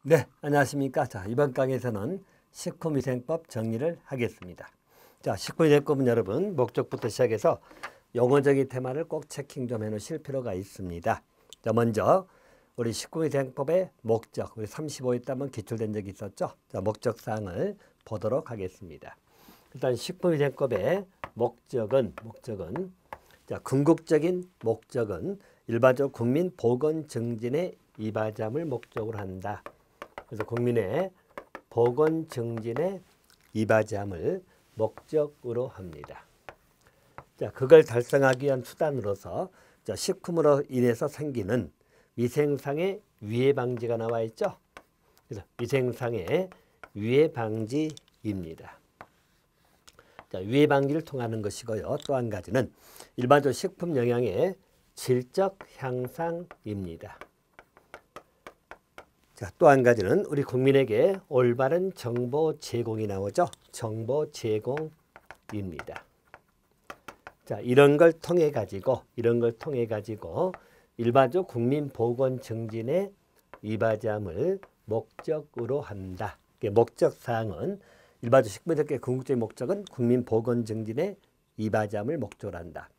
네, 안녕하십니까. 자, 이번 강의에서는 식품위생법 정리를 하겠습니다. 자, 식품위생법은 여러분 목적부터 시작해서 용어적인 테마를 꼭 체킹 좀 해놓으실 필요가 있습니다. 자, 먼저 우리 식품위생법의 목적, 우리 35회 때 한번 기출된 적이 있었죠. 자, 목적사항을 보도록 하겠습니다. 일단 식품위생법의 목적은 자, 궁극적인 목적은 일반적으로 국민 보건 증진에 이바지함을 목적으로 한다. 그래서 국민의 보건 증진에 이바지함을 목적으로 합니다. 자, 그걸 달성하기 위한 수단으로서 자, 식품으로 인해서 생기는 위생상의 위해 방지가 나와 있죠. 그래서 위생상의 위해 방지입니다. 자, 위해 방지를 통하는 것이고요. 또 한 가지는 일반적으로 식품 영양의 질적 향상입니다. 자, 또 한 가지는 우리 국민에게 올바른 정보 제공이 나오죠. 정보 제공입니다. 자, 이런 걸 통해 가지고 일반적 국민 보건 증진에 이바지함을 목적으로 한다. 목적 사항은 일반적 식품위생법의 궁극적인 목적은 국민 보건 증진에 이바지함을 목적으로 한다.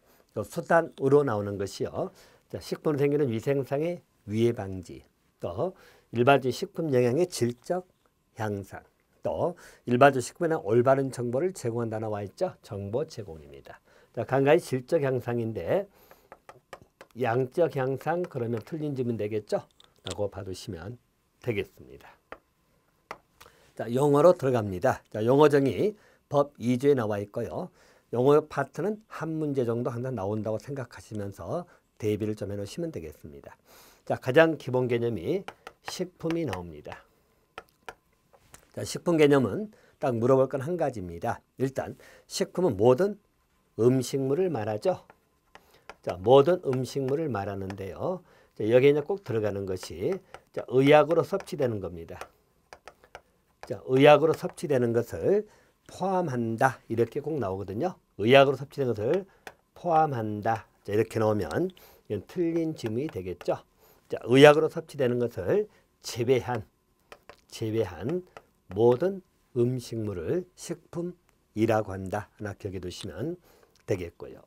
수단으로 나오는 것이요. 자, 식품으로 생기는 위생상의 위해 방지, 또 일반적 식품 영양의 질적 향상, 또 일반적 식품에 올바른 정보를 제공한다 나와 있죠. 정보 제공입니다. 자, 간간히 질적 향상인데 양적 향상 그러면 틀린 질문 되겠죠? 라고 봐두시면 되겠습니다. 자, 용어로 들어갑니다. 자, 용어 정의 법 2조에 나와 있고요. 용어 파트는 한 문제 정도 항상 나온다고 생각하시면서 대비를 좀 해놓으시면 되겠습니다. 자, 가장 기본 개념이 식품이 나옵니다. 자, 식품 개념은 딱 물어볼 건 한 가지입니다. 일단 식품은 모든 음식물을 말하죠. 자, 모든 음식물을 말하는데요. 자, 여기에 꼭 들어가는 것이 자, 의약으로 섭취되는 겁니다. 자, 의약으로 섭취되는 것을 포함한다. 이렇게 꼭 나오거든요. 의약으로 섭취되는 것을 포함한다. 자, 이렇게 나오면 이건 틀린 질문이 되겠죠. 자, 의약으로 섭취되는 것을 제외한 모든 음식물을 식품이라고 한다. 하나 기억해 두시면 되겠고요.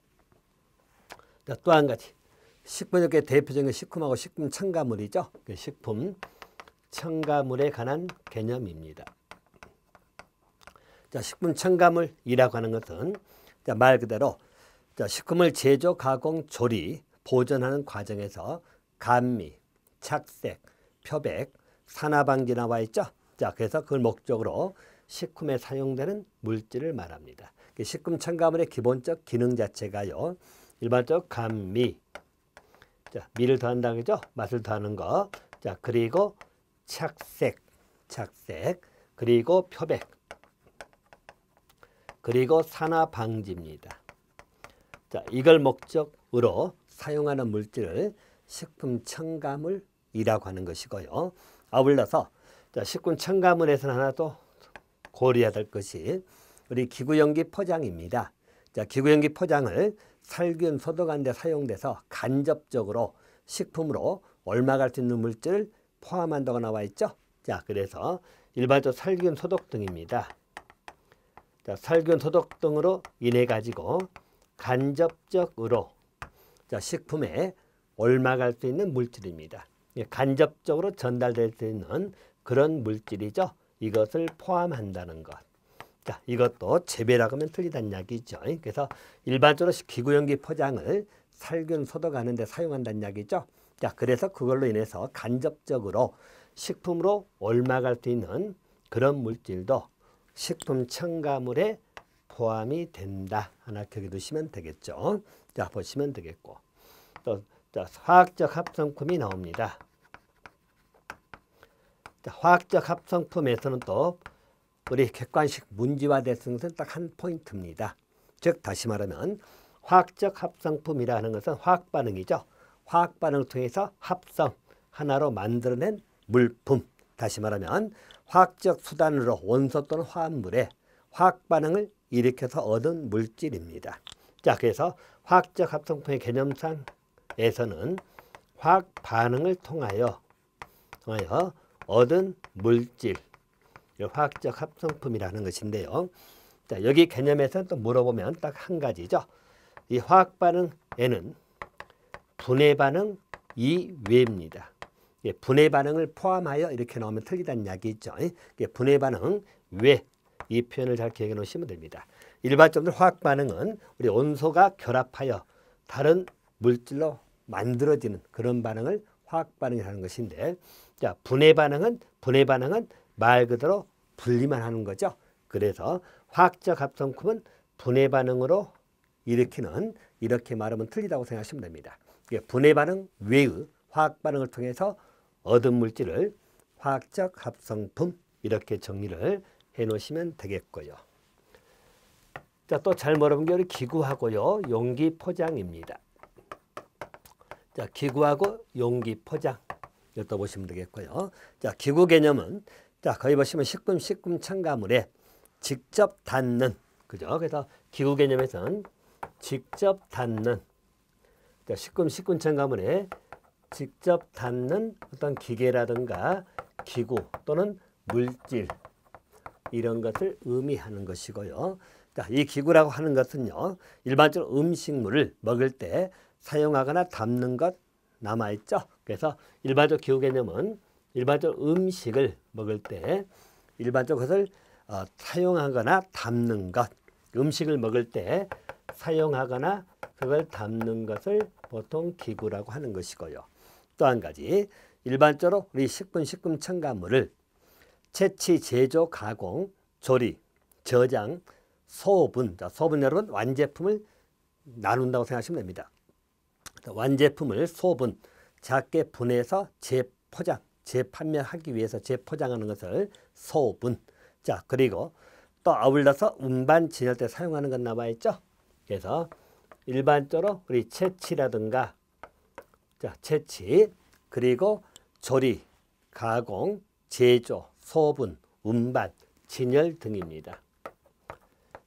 자, 또 한 가지. 식품의 대표적인 식품하고 식품 첨가물이죠. 식품 첨가물에 관한 개념입니다. 자, 식품 첨가물이라고 하는 것은 자, 말 그대로 자, 식품을 제조, 가공, 조리, 보존하는 과정에서 감미, 착색, 표백, 산화방지 나와 있죠. 자, 그래서 그걸 목적으로 식품에 사용되는 물질을 말합니다. 식품 첨가물의 기본적 기능 자체가요. 일반적으로 감미, 자, 미를 더한다 그죠? 맛을 더하는 거. 자, 그리고 착색, 그리고 표백, 그리고 산화방지입니다. 자, 이걸 목적으로 사용하는 물질을 식품 첨가물이라고 하는 것이고요. 아울러서 자, 식품 첨가물에서는 하나 또 고려해야 될 것이 우리 기구용기 포장입니다. 자, 기구용기 포장을 살균 소독하는 데 사용돼서 간접적으로 식품으로 옮아갈 수 있는 물질을 포함한다고 나와 있죠. 자, 그래서 일반적으로 살균 소독 등입니다. 자, 살균 소독 등으로 인해 가지고 간접적으로 자, 식품에 옮아갈 수 있는 물질입니다. 간접적으로 전달될 수 있는 그런 물질이죠. 이것을 포함한다는 것. 자, 이것도 재배라고 하면 틀리다는 이야기죠. 그래서 일반적으로 기구용기 포장을 살균 소독하는 데 사용한다는 이야기죠. 자, 그래서 그걸로 인해서 간접적으로 식품으로 옮아갈 수 있는 그런 물질도 식품 첨가물에 포함이 된다. 하나 기억해 두시면 되겠죠. 자, 보시면 되겠고. 또 자, 화학적 합성품이 나옵니다. 자, 화학적 합성품에서는 또 우리 객관식 문지화됐은 것은 딱 한 포인트입니다. 즉 다시 말하면 화학적 합성품이라는 것은 화학 반응이죠. 화학 반응을 통해서 합성 하나로 만들어낸 물품. 다시 말하면 화학적 수단으로 원소 또는 화합물에 화학 반응을 일으켜서 얻은 물질입니다. 자, 그래서 화학적 합성품의 개념상에서는 화학 반응을 통하여 얻은 물질, 화학적 합성품이라는 것인데요. 자, 여기 개념에서 또 물어보면 딱 한 가지죠. 이 화학 반응에는 분해 반응 이외입니다. 분해 반응을 포함하여 이렇게 나오면 틀리다는 이야기죠. 분해 반응 외, 이 표현을 잘 기억해 놓으시면 됩니다. 일반적으로 화학 반응은 우리 온소가 결합하여 다른 물질로 만들어지는 그런 반응을 화학 반응이라는 것인데, 자, 분해 반응은 말 그대로 분리만 하는 거죠. 그래서 화학적 합성품은 분해 반응으로 일으키는, 이렇게 말하면 틀리다고 생각하시면 됩니다. 분해 반응 외의 화학 반응을 통해서 얻은 물질을 화학적 합성품, 이렇게 정리를 해 놓으시면 되겠고요. 자, 또 잘 물어본 게 우리 기구하고요, 용기 포장입니다. 자, 기구하고 용기 포장, 이것도 보시면 되겠고요. 자, 기구 개념은, 자, 거기 보시면 식품 첨가물에 직접 닿는, 그죠? 그래서 기구 개념에서는 직접 닿는, 자, 식품 첨가물에 직접 닿는 어떤 기계라든가 기구 또는 물질, 이런 것을 의미하는 것이고요. 자, 이 기구라고 하는 것은요, 일반적으로 음식물을 먹을 때 사용하거나 담는 것 남아있죠. 그래서 일반적 기구 개념은 일반적으로 음식을 먹을 때 일반적으로 그것을 사용하거나 담는 것, 음식을 먹을 때 사용하거나 그걸 담는 것을 보통 기구라고 하는 것이고요. 또 한 가지, 일반적으로 우리 식품 첨가물을 채취, 제조, 가공, 조리, 저장, 소분, 소분 여러분 완제품을 나눈다고 생각하시면 됩니다. 완제품을 소분, 작게 분해서 재포장, 재판매하기 위해서 재포장하는 것을 소분. 자, 그리고 또 아울러서 운반, 진열 때 사용하는 것 나와 있죠. 그래서 일반적으로 우리 채취라든가, 자, 채취, 그리고 조리, 가공, 제조, 소분, 운반, 진열 등입니다.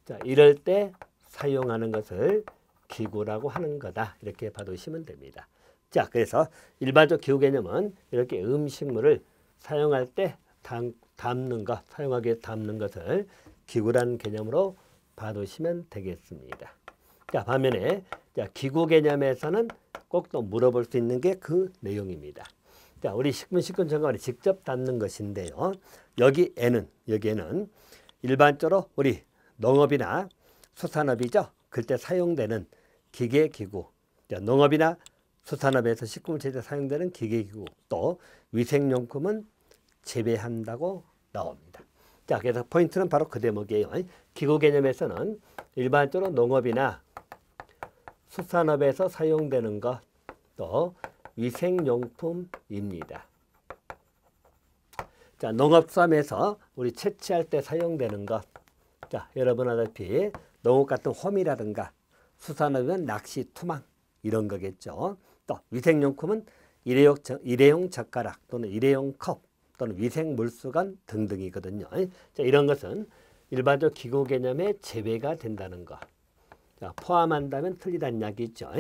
자, 이럴 때 사용하는 것을 기구라고 하는 거다, 이렇게 봐두시면 됩니다. 자, 그래서 일반적 기구 개념은 이렇게 음식물을 사용할 때 담는 것, 사용하기 위해 담는 것을 기구라는 개념으로 봐두시면 되겠습니다. 자, 반면에 자, 기구 개념에서는 꼭 또 물어볼 수 있는 게 그 내용입니다. 자, 우리 식품 첨가물이 직접 닿는 것인데요. 여기에는 일반적으로 우리 농업이나 수산업이죠. 그때 사용되는 기계, 기구, 자, 농업이나 수산업에서 식품을 제조에 사용되는 기계, 기구, 또 위생용품은 제외한다고 나옵니다. 자, 그래서 포인트는 바로 그 대목이에요. 기구 개념에서는 일반적으로 농업이나 수산업에서 사용되는 것, 또 위생용품입니다. 자, 농업수산에서 우리 채취할 때 사용되는 것, 자, 여러분 아다시피 농업 같은 홈이라든가 수산업은 낚시, 투망, 이런 거겠죠. 또 위생용품은 일회용 젓가락 또는 일회용 컵 또는 위생 물수건 등등이거든요. 자, 이런 것은 일반적 기구 개념에 제외가 된다는 것. 자, 포함한다면 틀리다는 이야기죠.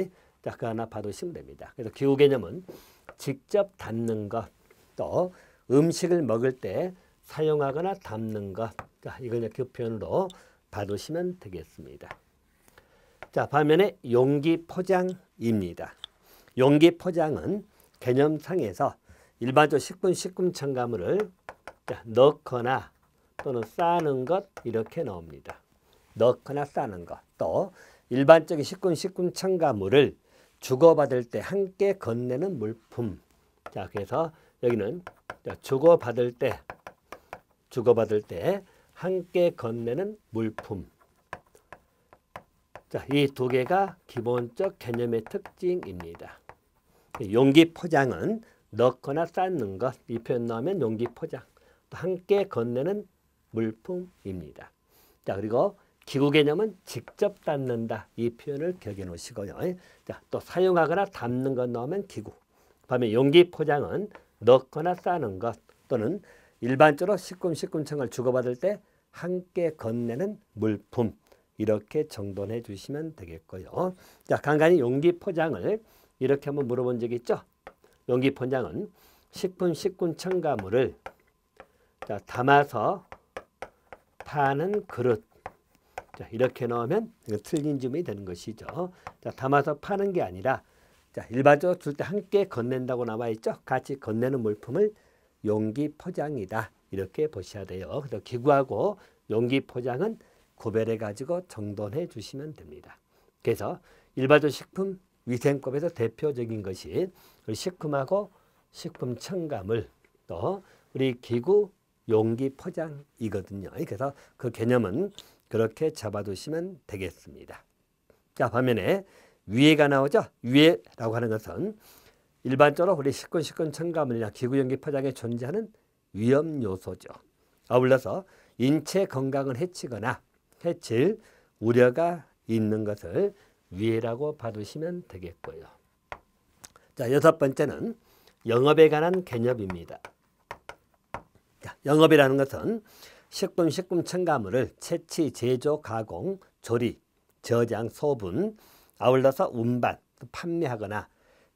자, 그거 하나 봐두시면 됩니다. 그래서 기구 개념은 직접 닿는 것, 또 음식을 먹을 때 사용하거나 담는 것. 자, 이걸 그 표현으로 봐두시면 되겠습니다. 자, 반면에 용기 포장입니다. 용기 포장은 개념상에서 일반적 식품 첨가물을 넣거나 또는 싸는 것, 이렇게 나옵니다. 넣거나 싸는 것. 또 일반적인 식품 첨가물을 주고받을 때 함께 건네는 물품. 자, 그래서 여기는 주고받을 때 함께 건네는 물품. 자, 이 두 개가 기본적 개념의 특징입니다. 용기 포장은 넣거나 쌓는 것, 이 표현 넣으면 용기 포장. 또 함께 건네는 물품입니다. 자, 그리고 기구 개념은 직접 닿는다, 이 표현을 기억해 놓으시고요. 자, 또 사용하거나 담는 것 넣으면 기구. 반면 용기 포장은 넣거나 싸는 것 또는 일반적으로 식품 첨가물 주고받을 때 함께 건네는 물품, 이렇게 정돈해 주시면 되겠고요. 자, 간간히 용기 포장을 이렇게 한번 물어본 적이 있죠. 용기 포장은 식품, 식군 첨가물을 자, 담아서 파는 그릇. 자, 이렇게 넣으면 틀린 점이 되는 것이죠. 자, 담아서 파는 게 아니라 자, 일반적으로 줄 때 함께 건넨다고 나와 있죠. 같이 건네는 물품을 용기 포장이다. 이렇게 보셔야 돼요. 그래서 기구하고 용기 포장은 구별해 가지고 정돈해 주시면 됩니다. 그래서 일반적 식품 위생법에서 대표적인 것이 우리 식품하고 식품 첨가물 또 우리 기구 용기 포장이거든요. 그래서 그 개념은 그렇게 잡아두시면 되겠습니다. 자, 반면에 위해가 나오죠. 위해라고 하는 것은 일반적으로 우리 식군 첨가물이나 기구 용기 포장에 존재하는 위험 요소죠. 아울러서 인체 건강을 해치거나 해칠 우려가 있는 것을 위해라고 봐두시면 되겠고요. 자, 여섯 번째는 영업에 관한 개념입니다. 자, 영업이라는 것은 식품 첨가물을 채취, 제조, 가공, 조리, 저장, 소분, 아울러서 운반, 판매하거나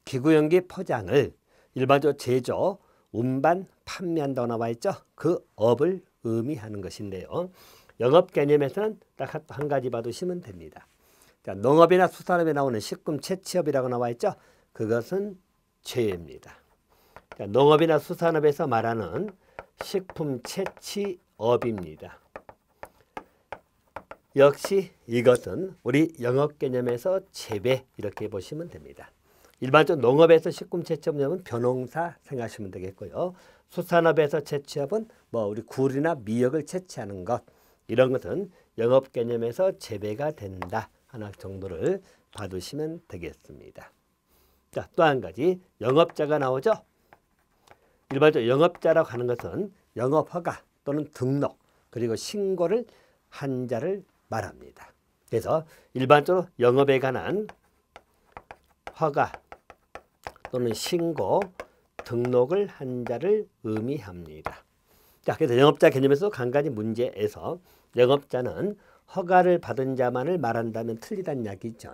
기구용기 포장을 일반적으로 제조, 운반, 판매한다고 나와 있죠. 그 업을 의미하는 것인데요. 영업 개념에서는 딱 한 가지 봐두시면 됩니다. 자, 농업이나 수산업에 나오는 식품 채취업이라고 나와 있죠. 그것은 죄입니다. 자, 농업이나 수산업에서 말하는 식품 채취업입니다. 역시 이것은 우리 영업 개념에서 재배 이렇게 보시면 됩니다. 일반적으로 농업에서 식품 채취업은 벼농사 생각하시면 되겠고요. 수산업에서 채취업은 뭐 우리 굴이나 미역을 채취하는 것 이런 것은 영업 개념에서 재배가 된다 하나 정도를 봐두시면 되겠습니다. 자, 또 한 가지 영업자가 나오죠. 일반적으로 영업자라고 하는 것은 영업허가 또는 등록 그리고 신고를 한 자를 말합니다. 그래서 일반적으로 영업에 관한 허가 또는 신고, 등록을 한 자를 의미합니다. 자, 그래서 영업자 개념에서 한 가지 문제에서 영업자는 허가를 받은 자만을 말한다면 틀리다는 이야기죠.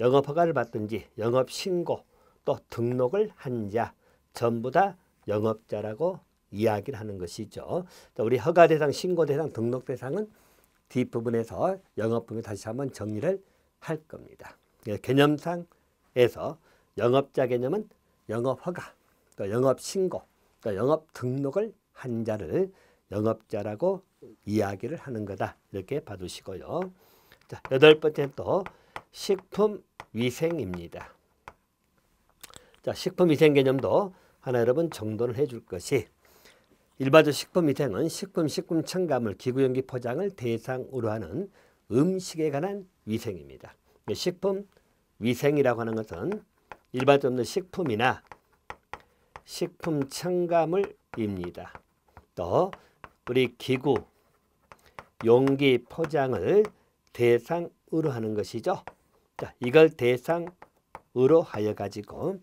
영업 허가를 받든지 영업 신고 또 등록을 한 자 전부 다 영업자라고 이야기를 하는 것이죠. 자, 우리 허가 대상, 신고 대상, 등록 대상은 뒷부분에서 영업 부분에 다시 한번 정리를 할 겁니다. 개념상에서 영업자 개념은 영업 허가, 또 영업 신고, 또 영업 등록을 한 자를 영업자라고 이야기를 하는 거다. 이렇게 봐두시고요. 자, 여덟 번째는 또 식품위생입니다. 자, 식품위생 개념도 하나 여러분 정돈을 해줄 것이 일반적 식품위생은 식품 첨가물, 기구용기 포장을 대상으로 하는 음식에 관한 위생입니다. 식품위생이라고 하는 것은 일반적으로 식품이나 식품 첨가물입니다. 또 우리 기구, 용기 포장을 대상으로 하는 것이죠. 자, 이걸 대상으로 하여 가지고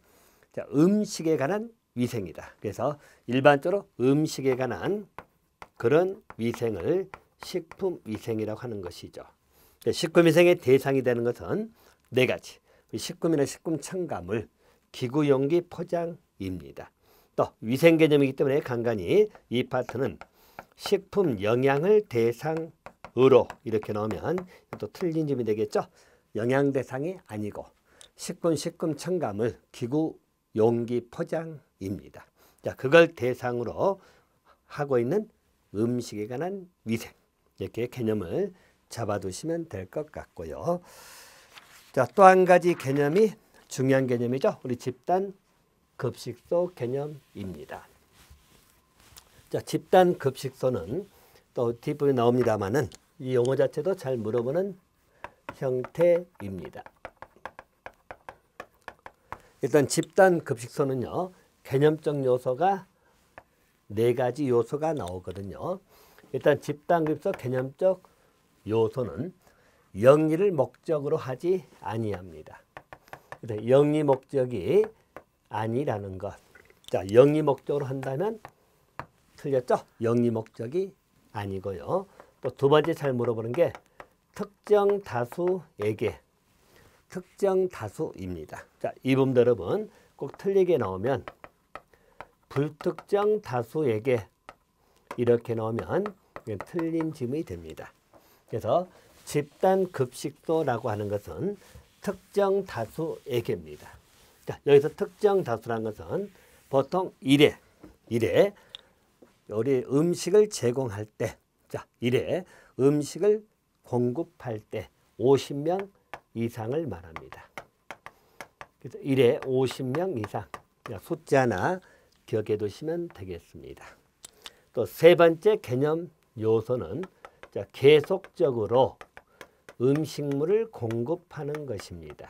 자, 음식에 관한 위생이다. 그래서 일반적으로 음식에 관한 그런 위생을 식품위생이라고 하는 것이죠. 식품위생의 대상이 되는 것은 네 가지. 식품이나 식품 첨가물, 기구, 용기, 포장입니다. 또 위생 개념이기 때문에 간간히 이 파트는 식품 영양을 대상으로 이렇게 넣으면 또 틀린 점이 되겠죠. 영양 대상이 아니고 식품 첨가물, 기구, 용기, 포장입니다. 자, 그걸 대상으로 하고 있는 음식에 관한 위생 이렇게 개념을 잡아두시면 될 것 같고요. 자, 또 한 가지 개념이 중요한 개념이죠. 우리 집단 급식소 개념입니다. 자, 집단 급식소는 또 뒷부분에 나옵니다만은 이 용어 자체도 잘 물어보는 형태입니다. 일단 집단 급식소는요, 개념적 요소가 네 가지 요소가 나오거든요. 일단 집단 급식소 개념적 요소는 영리를 목적으로 하지 아니합니다. 영리 목적이 아니라는 것. 자, 영리 목적으로 한다면 틀렸죠? 영리 목적이 아니고요. 또 두 번째 잘 물어보는 게 특정 다수에게 특정 다수입니다. 자, 이 부분 여러분 꼭 틀리게 나오면 불특정 다수에게 이렇게 넣으면 틀린 지문이 됩니다. 그래서 집단급식소라고 하는 것은 특정 다수에게입니다. 자, 여기서 특정 다수란 것은 보통 일회 우리 음식을 제공할 때, 자, 일회 음식을 공급할 때 50명 이상을 말합니다. 그래서 일회 50명 이상 숫자나 기억해 두시면 되겠습니다. 또 세 번째 개념 요소는 자, 계속적으로 음식물을 공급하는 것입니다.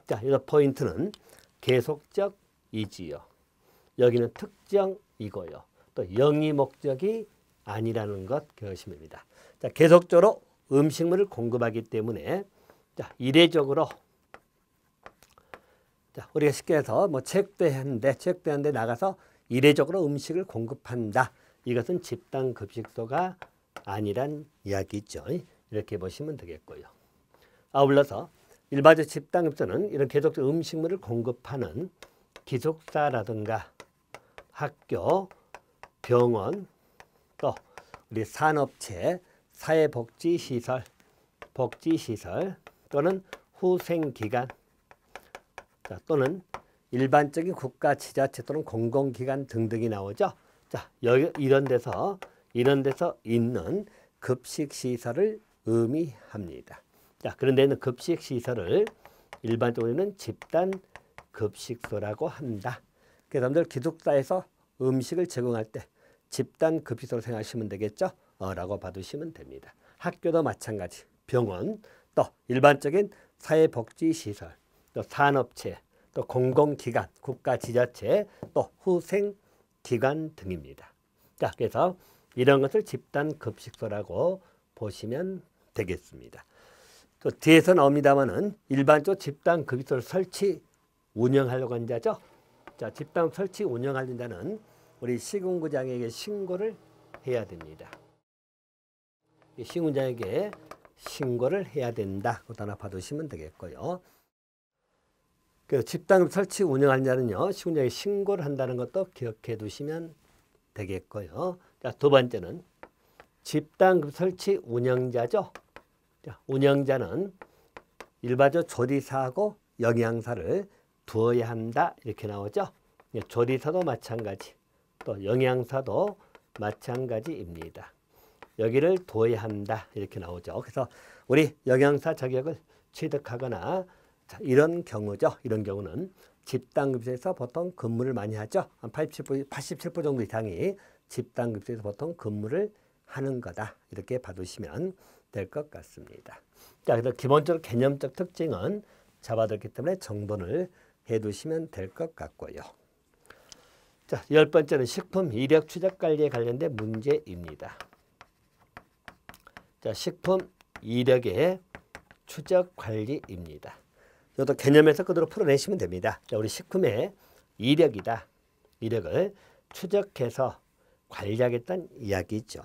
자, 이 포인트는 계속적이지요. 여기는 특정이고요. 또 영위 목적이 아니라는 것 그것입니다. 자, 계속적으로 음식물을 공급하기 때문에 자, 이례적으로 자, 우리가 쉽게 해서 뭐 체육대회하는데 나가서 이례적으로 음식을 공급한다. 이것은 집단급식소가 아니란 이야기죠. 이렇게 보시면 되겠고요. 아울러서 일반적 집단급식소는 이런 계속적 음식물을 공급하는 기숙사라든가 학교, 병원, 또 우리 산업체, 사회복지시설, 복지시설 또는 후생기관 또는 일반적인 국가 지자체 또는 공공기관 등등이 나오죠. 자, 이런 데서 있는 급식시설을 의미합니다. 자, 그런 데는 급식시설을 일반적으로는 집단급식소라고 한다. 그래서 여러분들 기숙사에서 음식을 제공할 때 집단급식소로 생각하시면 되겠죠? 라고 봐두시면 됩니다. 학교도 마찬가지, 병원, 또 일반적인 사회복지시설, 또 산업체, 또 공공기관, 국가지자체, 또 후생기관 등입니다. 자, 그래서 이런 것을 집단급식소라고 보시면 되겠습니다. 또 뒤에서 나옵니다만은 일반적으로 집단급식소를 설치, 운영하려고 하는 자죠. 자, 집단 설치, 운영하는 자는 우리 시군구장에게 신고를 해야 됩니다. 시군구장에게 신고를 해야 된다. 그것도 하나 봐두시면 되겠고요. 그래서 집단 설치 운영하는 자는요, 시군구장에 신고를 한다는 것도 기억해 두시면 되겠고요. 자, 두 번째는 집단 설치 운영자죠. 자, 운영자는 일반적으로 조리사하고 영양사를 두어야 한다. 이렇게 나오죠. 조리사도 마찬가지, 또 영양사도 마찬가지입니다. 여기를 두어야 한다. 이렇게 나오죠. 그래서 우리 영양사 자격을 취득하거나 자, 이런 경우죠. 이런 경우는 집단급식소에서 보통 근무를 많이 하죠. 한 87% 정도 이상이 집단급식소에서 보통 근무를 하는 거다. 이렇게 봐두시면 될 것 같습니다. 자, 그래서 기본적으로 개념적 특징은 잡아뒀기 때문에 정돈을 해두시면 될 것 같고요. 자, 10번째는 식품 이력 추적 관리에 관련된 문제입니다. 자, 식품 이력의 추적 관리입니다. 이것도 개념에서 그대로 풀어내시면 됩니다. 자, 우리 식품의 이력이다. 이력을 추적해서 관리하겠다는 이야기죠.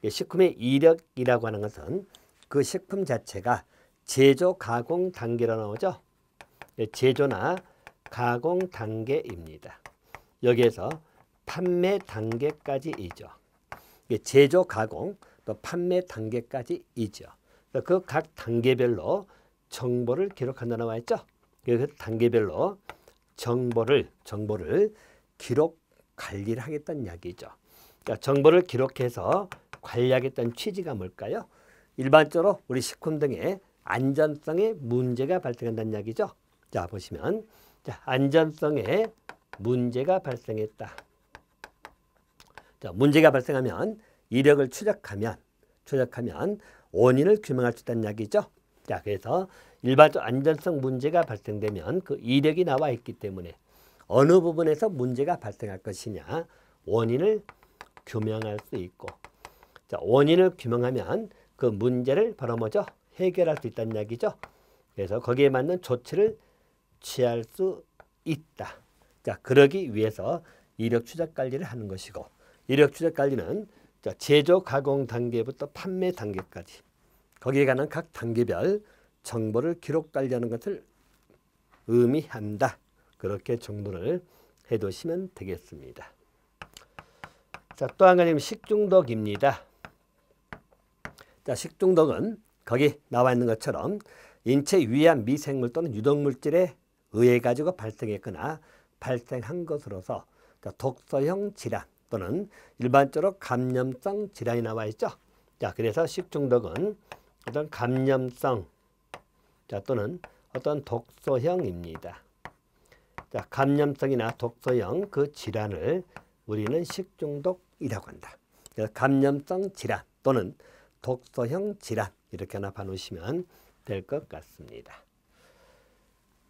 식품의 이력이라고 하는 것은 그 식품 자체가 제조, 가공 단계로 나오죠. 제조나 가공 단계입니다. 여기에서 판매 단계까지이죠. 제조, 가공, 또 판매 단계까지이죠. 그 각 단계별로 정보를 기록한다 나와 있죠. 그 단계별로 정보를 기록 관리를 하겠다는 이야기죠. 그러니까 정보를 기록해서 관리하겠다는 취지가 뭘까요? 일반적으로 우리 식품 등의 안전성에 문제가 발생한다는 이야기죠. 자, 보시면 자, 안전성에 문제가 발생했다. 자, 문제가 발생하면 이력을 추적하면 원인을 규명할 수 있다는 이야기죠. 자, 그래서 일반적 안전성 문제가 발생되면 그 이력이 나와 있기 때문에 어느 부분에서 문제가 발생할 것이냐 원인을 규명할 수 있고, 자, 원인을 규명하면 그 문제를 바로 뭐죠? 해결할 수 있다는 이야기죠. 그래서 거기에 맞는 조치를 취할 수 있다. 자, 그러기 위해서 이력 추적 관리를 하는 것이고, 이력 추적 관리는 자, 제조 가공 단계부터 판매 단계까지 거기에 관한 각 단계별 정보를 기록 관리하는 것을 의미한다. 그렇게 정돈을 해두시면 되겠습니다. 자, 또 한 가지는 식중독입니다. 자, 식중독은 거기 나와 있는 것처럼 인체 유해한 미생물 또는 유독물질에 의해 가지고 발생했거나 발생한 것으로서 독소형 질환 또는 일반적으로 감염성 질환이 나와 있죠. 자, 그래서 식중독은 어떤 감염성 또는 어떤 독소형입니다. 자, 감염성이나 독소형 그 질환을 우리는 식중독이라고 한다. 그래서 감염성 질환 또는 독소형 질환 이렇게 하나 봐놓으시면 될 것 같습니다.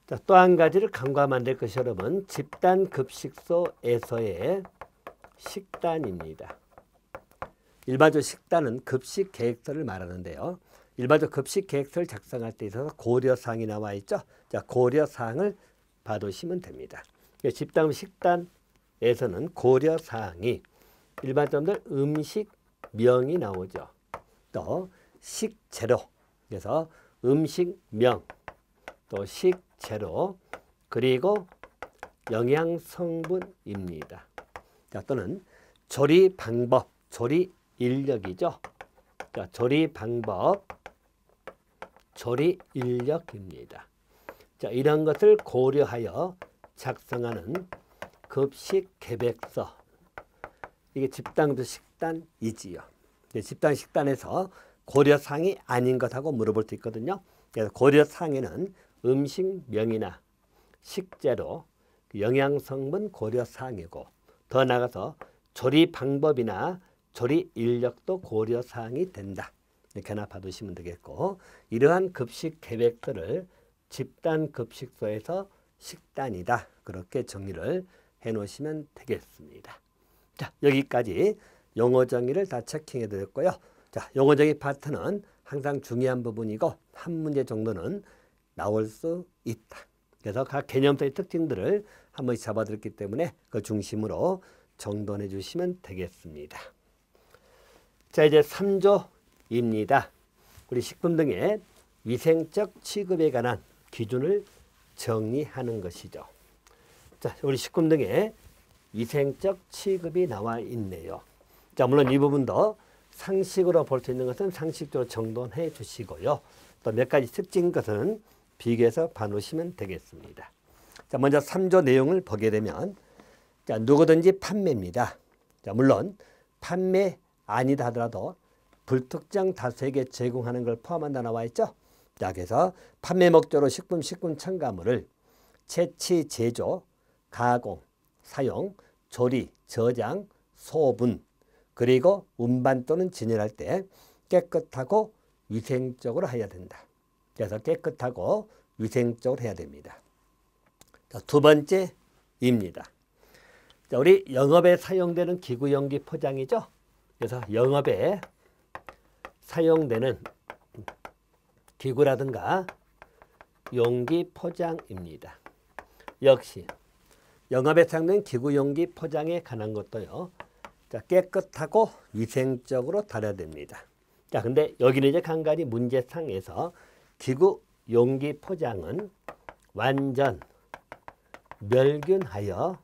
자, 또 한 가지를 간과하면 안 될 것이 여러분 집단급식소에서의 식단입니다. 일반적으로 식단은 급식 계획서를 말하는데요. 일반적으로 급식 계획서를 작성할 때 있어서 고려사항이 나와 있죠. 자, 고려사항을 봐두시면 됩니다. 집단 식단에서는 고려사항이 일반적으로 음식명이 나오죠. 또 식재료, 그래서 음식명, 또 식재료, 그리고 영양성분입니다. 자, 또는 조리 방법, 조리 인력이죠. 자, 조리 방법, 조리 인력입니다. 자, 이런 것을 고려하여 작성하는 급식 계획서. 이게 집단 식단이지요. 집단 식단에서 고려사항이 아닌 것하고 물어볼 수 있거든요. 그래서 고려사항에는 음식명이나 식재료, 영양성분 고려사항이고 더 나아가서 조리 방법이나 조리 인력도 고려사항이 된다. 이렇게 하나 봐두시면 되겠고 이러한 급식 계획서를 집단급식소에서 식단이다. 그렇게 정리를 해놓으시면 되겠습니다. 자, 여기까지 용어 정의를 다 체킹해 드렸고요. 자, 용어 정의 파트는 항상 중요한 부분이고 한 문제 정도는 나올 수 있다. 그래서 각 개념서의 특징들을 한 번씩 잡아드렸기 때문에 그 중심으로 정돈해 주시면 되겠습니다. 자, 이제 3조입니다. 우리 식품 등의 위생적 취급에 관한 기준을 정리하는 것이죠. 자, 우리 식품 등의 위생적 취급이 나와 있네요. 자, 물론 이 부분도 상식으로 볼 수 있는 것은 상식적으로 정돈해 주시고요. 또 몇 가지 특징인 것은 비교해서 봐놓으시면 되겠습니다. 자, 먼저 3조 내용을 보게 되면 자, 누구든지 판매입니다. 자, 물론 판매 아니다 하더라도 불특정 다수에게 제공하는 걸 포함한다 나와 있죠. 자, 그래서 판매 목적으로 식품 첨가물을 채취, 제조, 가공, 사용, 조리, 저장, 소분, 그리고 운반 또는 진열할 때 깨끗하고 위생적으로 해야 된다. 그래서 깨끗하고 위생적으로 해야 됩니다. 자, 두 번째입니다. 자, 우리 영업에 사용되는 기구 용기 포장이죠. 그래서 영업에 사용되는 기구라든가 용기 포장입니다. 역시 영업에 사용되는 기구 용기 포장에 관한 것도요. 자, 깨끗하고 위생적으로 다뤄야 됩니다. 자, 근데 여기는 이제 한 가지 문제상에서 기구 용기 포장은 완전 멸균하여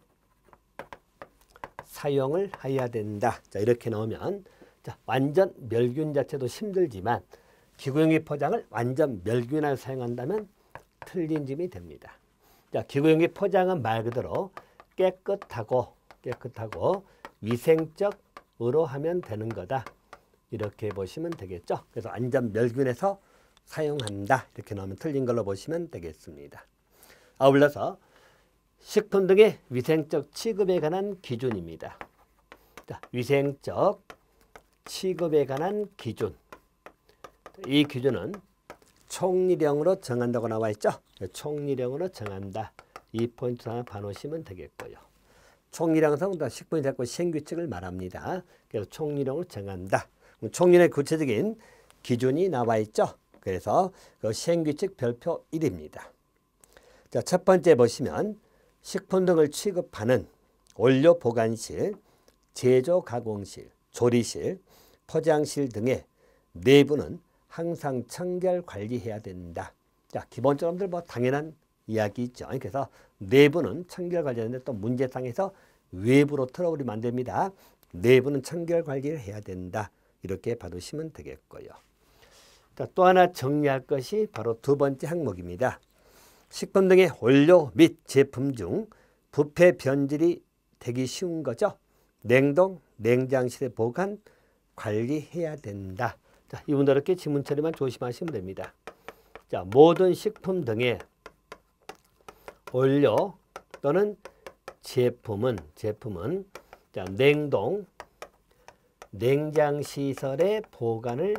사용을 해야 된다. 자, 이렇게 나오면 자, 완전 멸균 자체도 힘들지만 기구용기 포장을 완전 멸균하여 사용한다면 틀린 점이 됩니다. 자, 기구용기 포장은 말 그대로 깨끗하고 위생적으로 하면 되는 거다. 이렇게 보시면 되겠죠. 그래서 완전 멸균해서 사용한다. 이렇게 나오면 틀린 걸로 보시면 되겠습니다. 아울러서 식품 등의 위생적 취급에 관한 기준입니다. 자, 위생적 취급에 관한 기준. 이 기준은 총리령으로 정한다고 나와 있죠. 총리령으로 정한다. 이 포인트 하나 봐놓으시면 되겠고요. 총리령은 식품이 됐고 시행규칙을 말합니다. 그래서 총리령을 정한다. 총리령의 구체적인 기준이 나와 있죠. 그래서 그 시행규칙 별표 1입니다. 자, 첫 번째 보시면 식품 등을 취급하는 원료 보관실, 제조 가공실, 조리실, 포장실 등의 내부는 항상 청결 관리해야 된다. 자, 기본적으로 뭐 당연한 이야기죠. 그래서 내부는 청결 관리하는데 또 문제상에서 외부로 틀어버리면 안 됩니다. 내부는 청결 관리를 해야 된다. 이렇게 봐두시면 되겠고요. 자, 또 하나 정리할 것이 바로 두 번째 항목입니다. 식품 등의 원료 및 제품 중 부패 변질이 되기 쉬운 거죠. 냉동, 냉장실에 보관, 관리해야 된다. 자, 이분들 이렇게 지문 처리만 조심하시면 됩니다. 자, 모든 식품 등의 원료 또는 제품은 자, 냉동, 냉장 시설에 보관을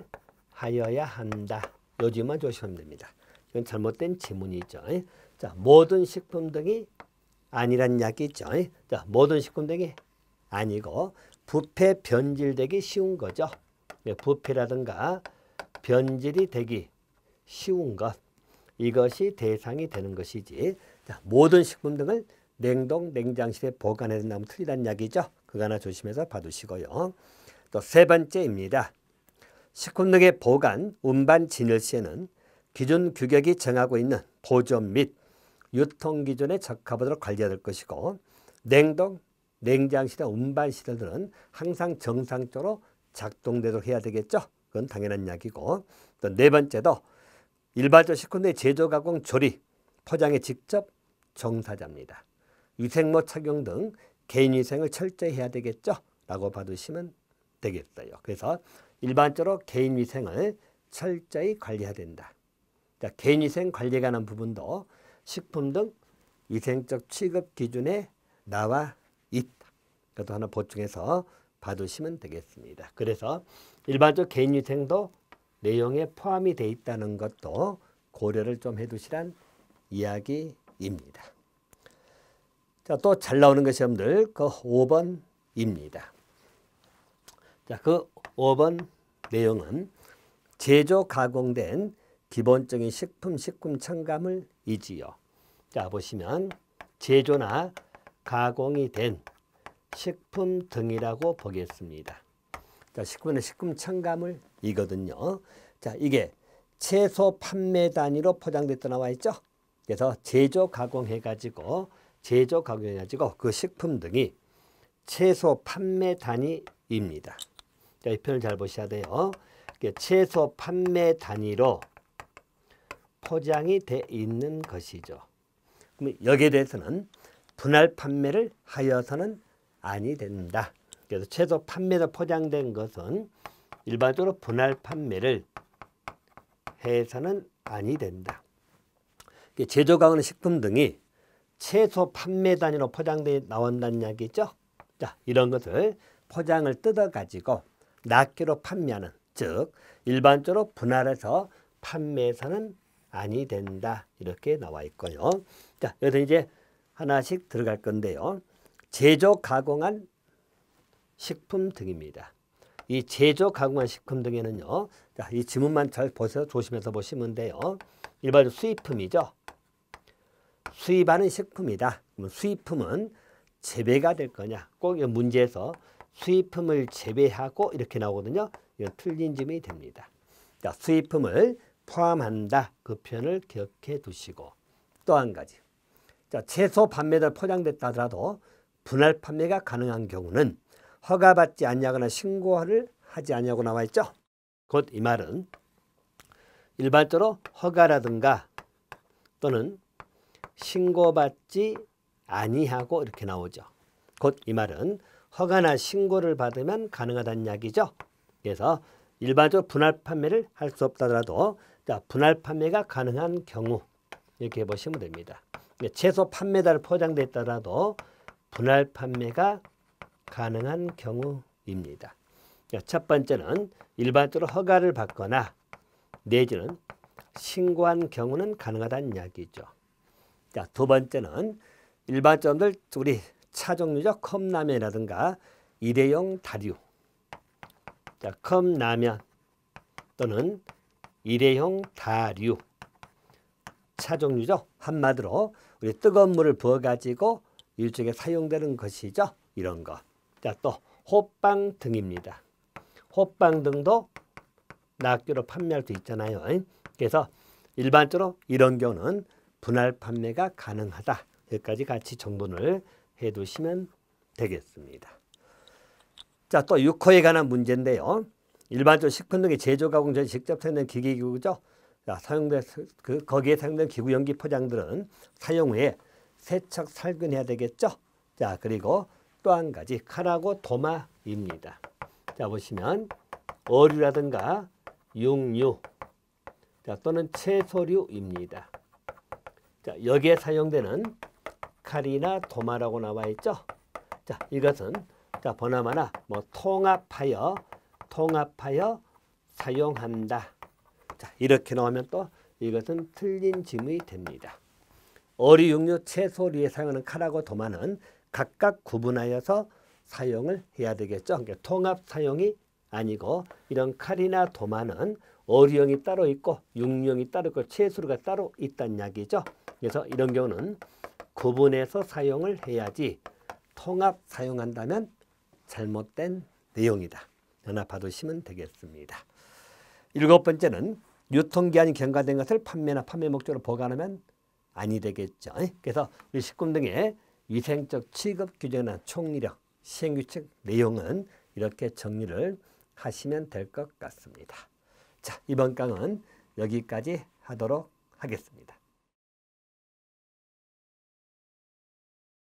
하여야 한다. 요즘만 조심하면 됩니다. 이건 잘못된 지문이죠. 자, 모든 식품 등이 아니란 이야기죠. 자, 모든 식품 등이 아니고 부패 변질되기 쉬운 거죠. 부패라든가 변질이 되기 쉬운 것, 이것이 대상이 되는 것이지. 자, 모든 식품 등을 냉동, 냉장실에 보관해야 된다면 틀리다는 이야기죠. 그거 하나 조심해서 봐두시고요. 또 세 번째입니다. 식품 등의 보관, 운반, 진열 시에는 기준 규격이 정하고 있는 보존 및 유통 기준에 적합하도록 관리해야 될 것이고, 냉동, 냉장실의 운반 시설들은 항상 정상적으로 작동되도록 해야 되겠죠. 그건 당연한 이야기고, 또 네 번째도 일반적 식품의 제조, 가공, 조리, 포장에 직접 종사자입니다. 위생모 착용 등 개인위생을 철저히 해야 되겠죠. 라고 봐두시면 되겠어요. 그래서 일반적으로 개인위생을 철저히 관리해야 된다. 자, 개인위생 관리에 관한 부분도 식품 등 위생적 취급 기준에 나와 있다. 그것도 하나 보충해서 봐두시면 되겠습니다. 그래서 일반적 개인위생도 내용에 포함이 되어 있다는 것도 고려를 좀 해두시란 이야기입니다. 자, 또 잘 나오는 것이 여러분들 그 5번입니다. 자, 그 5번 내용은 제조 가공된 기본적인 식품 첨가물이지요. 자, 보시면 제조나 가공이 된 식품 등이라고 보겠습니다. 자, 식품은 식품 첨가물이거든요. 자, 이게 최소 판매 단위로 포장됐다 나와 있죠. 그래서 제조 가공해가지고 그 식품 등이 최소 판매 단위입니다. 자, 이 표현을 잘 보셔야 돼요. 최소 판매 단위로 포장이 돼 있는 것이죠. 그럼 여기에 대해서는 분할 판매를 하여서는 아니 된다. 그래서 최소 판매로 포장된 것은 일반적으로 분할 판매를 해서는 아니 된다. 제조 가공하는 식품 등이 최소 판매 단위로 포장되어 나온다는 이야기죠. 자, 이런 것을 포장을 뜯어가지고 낱개로 판매하는, 즉 일반적으로 분할해서 판매해서는 아니 된다. 이렇게 나와 있고요. 자, 여기서 이제 하나씩 들어갈 건데요. 제조 가공한 식품 등입니다. 이 제조 가공한 식품 등에는요. 자, 이 지문만 잘 보세요. 조심해서 보시면 돼요. 일반적으로 수입품이죠. 수입하는 식품이다. 그럼 수입품은 재배가 될 거냐? 꼭 이 문제에서 수입품을 재배하고 이렇게 나오거든요. 이건 틀린 점이 됩니다. 자, 수입품을 포함한다. 그 표현을 기억해 두시고, 또 한 가지. 자, 최소 판매로 포장됐다 하더라도 분할 판매가 가능한 경우는 허가받지 않냐거나 신고를 하지 않냐고 나와 있죠. 곧 이 말은 일반적으로 허가라든가 또는 신고받지 아니하고 이렇게 나오죠. 곧 이 말은 허가나 신고를 받으면 가능하다는 이야기죠. 그래서 일반적으로 분할 판매를 할 수 없다더라도 자, 분할 판매가 가능한 경우 이렇게 보시면 됩니다. 최소 판매달 포장됐다라도 분할 판매가 가능한 경우입니다. 자, 첫 번째는 일반적으로 허가를 받거나 내지는 신고한 경우는 가능하다는 이야기죠. 자, 두 번째는 일반적으로 우리 차 종류죠. 컵라면이라든가 일회용 다류. 자, 컵라면 또는 일회용 다류. 차 종류죠. 한마디로 우리 뜨거운 물을 부어가지고 일종의 사용되는 것이죠. 이런 거. 자, 또 호빵 등입니다. 호빵 등도 낱개로 판매할 수 있잖아요. 그래서 일반적으로 이런 경우는 분할 판매가 가능하다. 여기까지 같이 정돈을 해두시면 되겠습니다. 자, 또 6호에 관한 문제인데요. 일반적으로 식품 등의 제조 가공 전 직접 사용된 기계기구죠. 자, 거기에 사용된 기구 용기 포장들은 사용 후에 세척 살균해야 되겠죠. 자, 그리고 또 한 가지 칼하고 도마입니다. 자, 보시면 어류라든가 육류, 자, 또는 채소류입니다. 자, 여기에 사용되는 칼이나 도마라고 나와 있죠. 자, 이것은 자, 보나마나 뭐 통합하여 사용한다. 자, 이렇게 나오면 또 이것은 틀린 지문이 됩니다. 어류, 육류, 채소류에 사용하는 칼하고 도마는 각각 구분하여서 사용을 해야 되겠죠. 그러니까 통합 사용이 아니고 이런 칼이나 도마는 어류용이 따로 있고 육류용이 따로 있고 채소류가 따로 있다는 이야기죠. 그래서 이런 경우는 구분해서 사용을 해야지 통합 사용한다면 잘못된 내용이다. 하나 봐두시면 되겠습니다. 7번째는 유통기한이 경과된 것을 판매나 판매 목적으로 보관하면 아니 되겠죠. 그래서 우리 식품 등의 위생적 취급 규정이나 총리력, 시행규칙 내용은 이렇게 정리를 하시면 될 것 같습니다. 자, 이번 강은 여기까지 하도록 하겠습니다.